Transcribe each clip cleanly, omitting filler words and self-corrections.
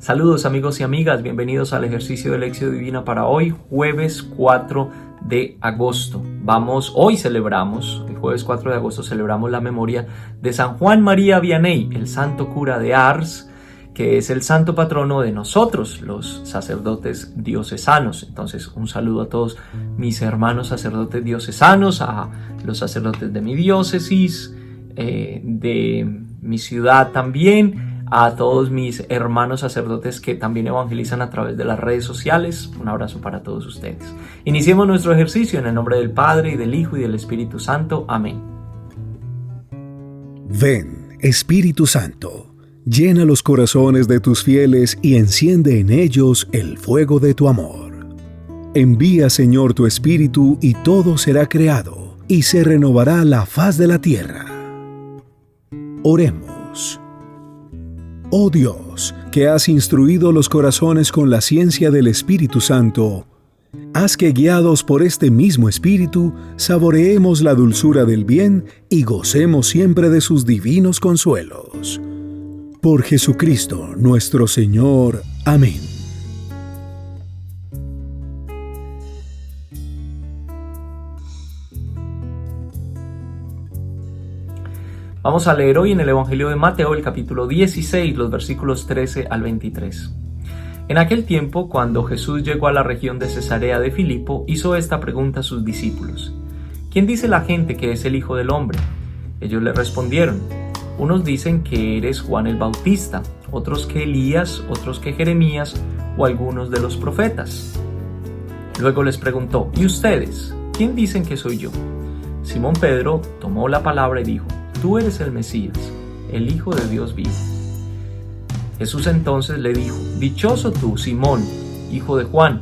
Saludos amigos y amigas, bienvenidos al ejercicio de Lección Divina para hoy, jueves 4 de agosto. Hoy celebramos, el jueves 4 de agosto celebramos la memoria de San Juan María Vianney, el santo cura de Ars, que es el santo patrono de nosotros, los sacerdotes diocesanos. Entonces, un saludo a todos mis hermanos sacerdotes diocesanos, a los sacerdotes de mi diócesis, de mi ciudad también, a todos mis hermanos sacerdotes que también evangelizan a través de las redes sociales. Un abrazo para todos ustedes. Iniciemos nuestro ejercicio en el nombre del Padre, y del Hijo, y del Espíritu Santo. Amén. Ven, Espíritu Santo, llena los corazones de tus fieles y enciende en ellos el fuego de tu amor. Envía, Señor, tu Espíritu y todo será creado, y se renovará la faz de la tierra. Oremos. Oh Dios, que has instruido los corazones con la ciencia del Espíritu Santo, haz que, guiados por este mismo Espíritu, saboreemos la dulzura del bien y gocemos siempre de sus divinos consuelos. Por Jesucristo nuestro Señor. Amén. Vamos a leer hoy en el Evangelio de Mateo, el capítulo 16, los versículos 13 al 23. En aquel tiempo, cuando Jesús llegó a la región de Cesarea de Filipo, hizo esta pregunta a sus discípulos: ¿Quién dice la gente que es el Hijo del Hombre? Ellos le respondieron: unos dicen que eres Juan el Bautista, otros que Elías, otros que Jeremías o algunos de los profetas. Luego les preguntó: ¿y ustedes? ¿Quién dicen que soy yo? Simón Pedro tomó la palabra y dijo: Tú eres el Mesías, el Hijo de Dios vivo. Jesús entonces le dijo: Dichoso tú, Simón, hijo de Juan,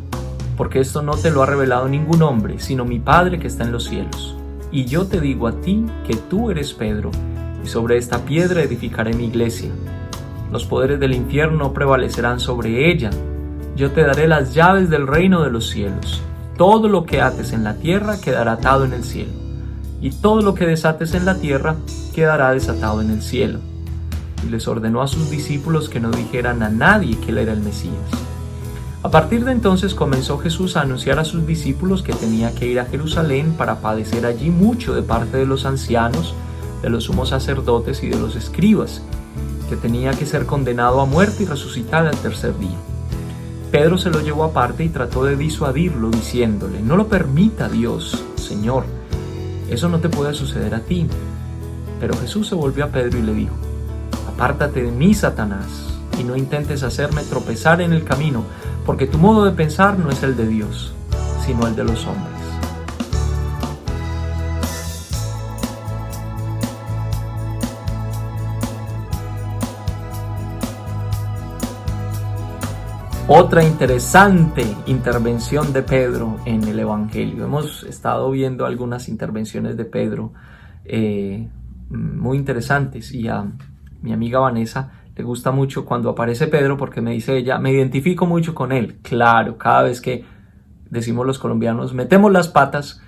porque esto no te lo ha revelado ningún hombre, sino mi Padre que está en los cielos. Y yo te digo a ti que tú eres Pedro, y sobre esta piedra edificaré mi iglesia. Los poderes del infierno no prevalecerán sobre ella. Yo te daré las llaves del reino de los cielos. Todo lo que ates en la tierra quedará atado en el cielo, y todo lo que desates en la tierra quedará desatado en el cielo. Y les ordenó a sus discípulos que no dijeran a nadie que él era el Mesías. A partir de entonces comenzó Jesús a anunciar a sus discípulos que tenía que ir a Jerusalén para padecer allí mucho de parte de los ancianos, de los sumos sacerdotes y de los escribas, que tenía que ser condenado a muerte y resucitar al tercer día. Pedro se lo llevó aparte y trató de disuadirlo, diciéndole: No lo permita Dios, Señor, eso no te puede suceder a ti. Pero Jesús se volvió a Pedro y le dijo: Apártate de mí, Satanás, y no intentes hacerme tropezar en el camino, porque tu modo de pensar no es el de Dios, sino el de los hombres. Otra interesante intervención de Pedro en el Evangelio. Hemos estado viendo algunas intervenciones de Pedro muy interesantes, y a mi amiga Vanessa le gusta mucho cuando aparece Pedro, porque me dice ella: me identifico mucho con él. Claro, cada vez que decimos los colombianos metemos las patas,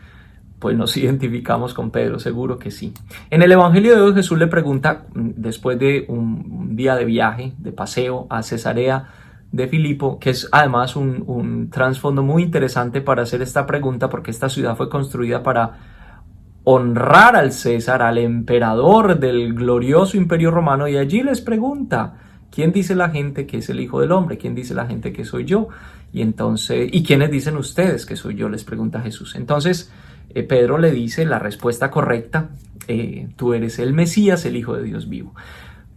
pues nos identificamos con Pedro, seguro que sí. En el Evangelio de hoy Jesús le pregunta, después de un día de viaje, de paseo a Cesarea de Filipo, que es además un trasfondo muy interesante para hacer esta pregunta, porque esta ciudad fue construida para honrar al César, al emperador del glorioso imperio romano, y allí les pregunta: ¿quién dice la gente que es el Hijo del Hombre? ¿Quién dice la gente que soy yo? Y entonces, ¿y quiénes dicen ustedes que soy yo?, les pregunta Jesús. Entonces Pedro le dice la respuesta correcta: tú eres el Mesías, el Hijo de Dios vivo.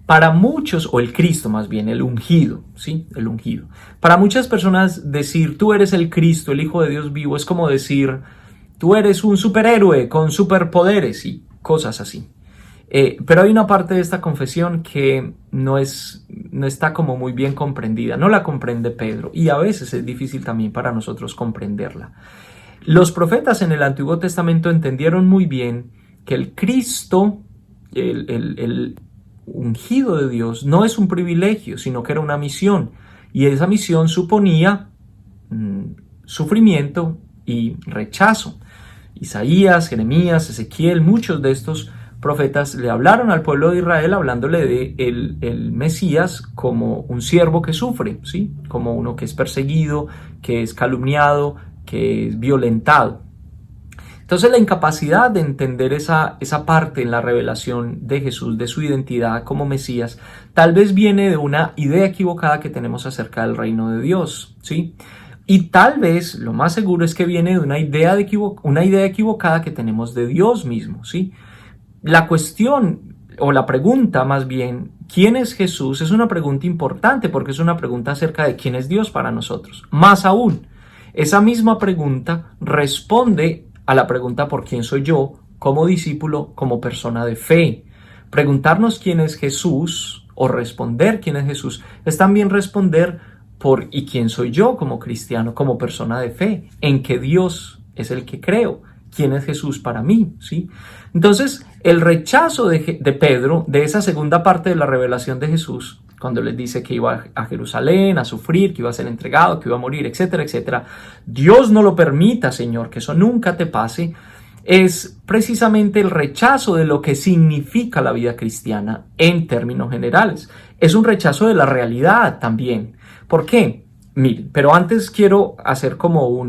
Para muchos, o el Cristo más bien, el ungido, ¿sí? El ungido. Para muchas personas decir tú eres el Cristo, el Hijo de Dios vivo, es como decir tú eres un superhéroe con superpoderes y cosas así. Pero hay una parte de esta confesión que no está como muy bien comprendida, no la comprende Pedro, y a veces es difícil también para nosotros comprenderla. Los profetas en el Antiguo Testamento entendieron muy bien que el Cristo, el ungido de Dios, no es un privilegio, sino que era una misión, y esa misión suponía sufrimiento y rechazo. Isaías, Jeremías, Ezequiel, muchos de estos profetas le hablaron al pueblo de Israel hablándole de el Mesías como un siervo que sufre, ¿sí? Como uno que es perseguido, que es calumniado, que es violentado. Entonces la incapacidad de entender esa parte en la revelación de Jesús, de su identidad como Mesías, tal vez viene de una idea equivocada que tenemos acerca del reino de Dios, ¿sí? Y tal vez, lo más seguro es que viene de una idea equivocada que tenemos de Dios mismo, ¿sí? La cuestión, o la pregunta más bien, ¿quién es Jesús? Es una pregunta importante porque es una pregunta acerca de quién es Dios para nosotros. Más aún, esa misma pregunta responde a la pregunta por quién soy yo como discípulo, como persona de fe. Preguntarnos quién es Jesús o responder quién es Jesús es también responder por ¿y quién soy yo como cristiano, como persona de fe? ¿En qué Dios es el que creo? ¿Quién es Jesús para mí? ¿Sí? Entonces, el rechazo de Pedro de esa segunda parte de la revelación de Jesús, cuando les dice que iba a Jerusalén a sufrir, que iba a ser entregado, que iba a morir, etcétera, etcétera. Dios no lo permita, Señor, que eso nunca te pase. Es precisamente el rechazo de lo que significa la vida cristiana en términos generales. Es un rechazo de la realidad también. ¿Por qué? Miren, pero antes quiero hacer como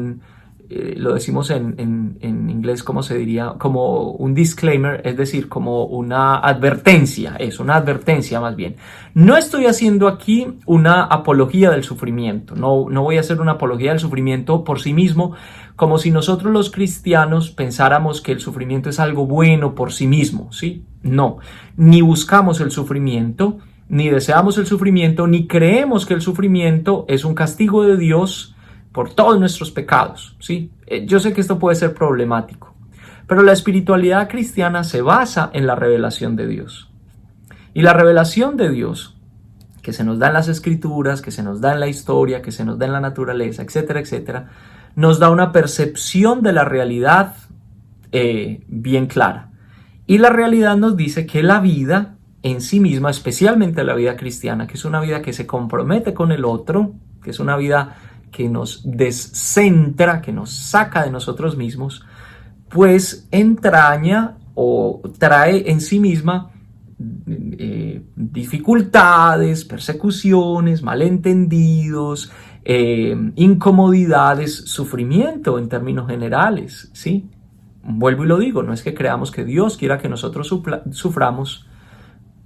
lo decimos en inglés, ¿cómo se diría? Como un disclaimer, es decir, como una advertencia, una advertencia más bien. No estoy haciendo aquí una apología del sufrimiento, no voy a hacer una apología del sufrimiento por sí mismo, como si nosotros los cristianos pensáramos que el sufrimiento es algo bueno por sí mismo, ¿sí? No, ni buscamos el sufrimiento, ni deseamos el sufrimiento, ni creemos que el sufrimiento es un castigo de Dios por todos nuestros pecados, ¿sí? Yo sé que esto puede ser problemático, pero la espiritualidad cristiana se basa en la revelación de Dios. Y la revelación de Dios, que se nos da en las escrituras, que se nos da en la historia, que se nos da en la naturaleza, etcétera, etcétera, nos da una percepción de la realidad bien clara. Y la realidad nos dice que la vida en sí misma, especialmente la vida cristiana, que es una vida que se compromete con el otro, que es una vida que nos descentra, que nos saca de nosotros mismos, pues entraña o trae en sí misma dificultades, persecuciones, malentendidos, incomodidades, sufrimiento en términos generales, ¿sí? Vuelvo y lo digo, no es que creamos que Dios quiera que nosotros suframos,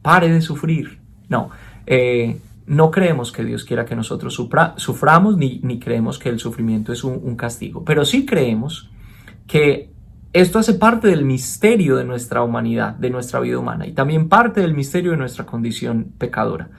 pare de sufrir, no. No creemos que Dios quiera que nosotros suframos, ni creemos que el sufrimiento es un castigo, pero sí creemos que esto hace parte del misterio de nuestra humanidad, de nuestra vida humana, y también parte del misterio de nuestra condición pecadora.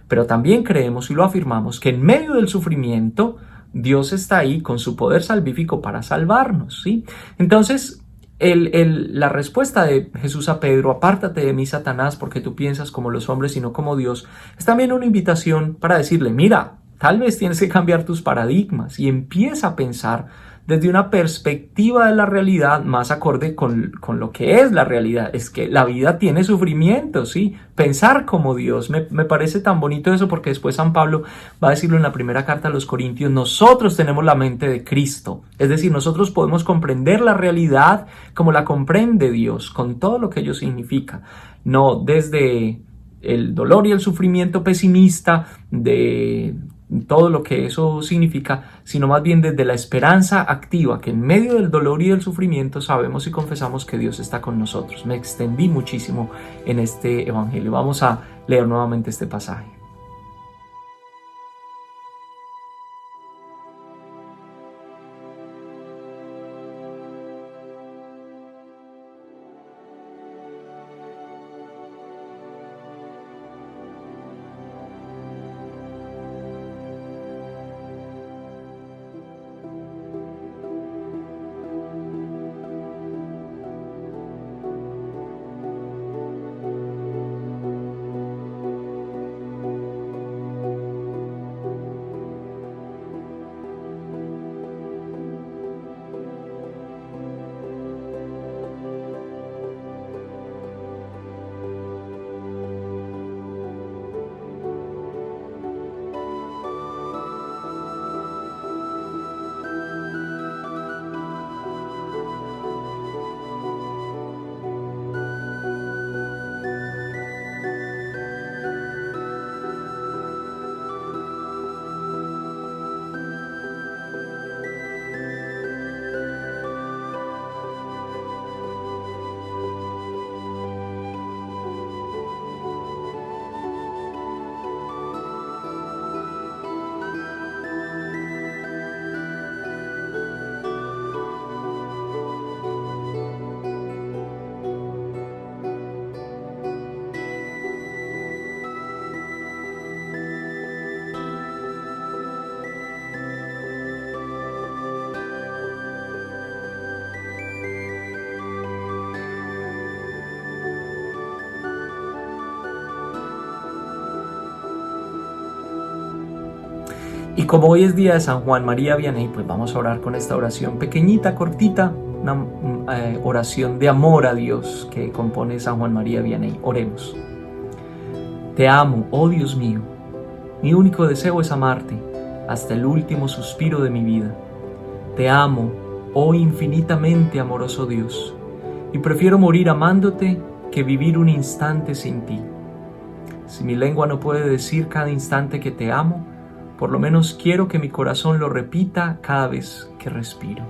Pero también creemos y lo afirmamos que en medio del sufrimiento Dios está ahí con su poder salvífico para salvarnos, ¿sí? Entonces, la respuesta de Jesús a Pedro, apártate de mí, Satanás, porque tú piensas como los hombres y no como Dios, es también una invitación para decirle, mira, tal vez tienes que cambiar tus paradigmas y empieza a pensar desde una perspectiva de la realidad más acorde con lo que es la realidad. Es que la vida tiene sufrimiento, ¿sí? Pensar como Dios. Me parece tan bonito eso porque después San Pablo va a decirlo en la primera carta a los Corintios, nosotros tenemos la mente de Cristo. Es decir, nosotros podemos comprender la realidad como la comprende Dios, con todo lo que ello significa. No desde el dolor y el sufrimiento pesimista de todo lo que eso significa, sino más bien desde la esperanza activa, que en medio del dolor y del sufrimiento sabemos y confesamos que Dios está con nosotros. Me extendí muchísimo en este evangelio. Vamos a leer nuevamente este pasaje. Y como hoy es día de San Juan María Vianney, pues vamos a orar con esta oración pequeñita, cortita, una oración de amor a Dios que compone San Juan María Vianney. Oremos. Te amo, oh Dios mío. Mi único deseo es amarte hasta el último suspiro de mi vida. Te amo, oh infinitamente amoroso Dios, y prefiero morir amándote que vivir un instante sin ti. Si mi lengua no puede decir cada instante que te amo, por lo menos quiero que mi corazón lo repita cada vez que respiro.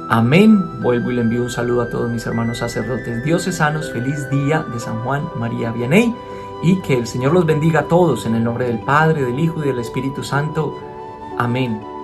Amén. Vuelvo y le envío un saludo a todos mis hermanos sacerdotes diocesanos. Feliz día de San Juan María Vianney y que el Señor los bendiga a todos en el nombre del Padre, del Hijo y del Espíritu Santo. Amén.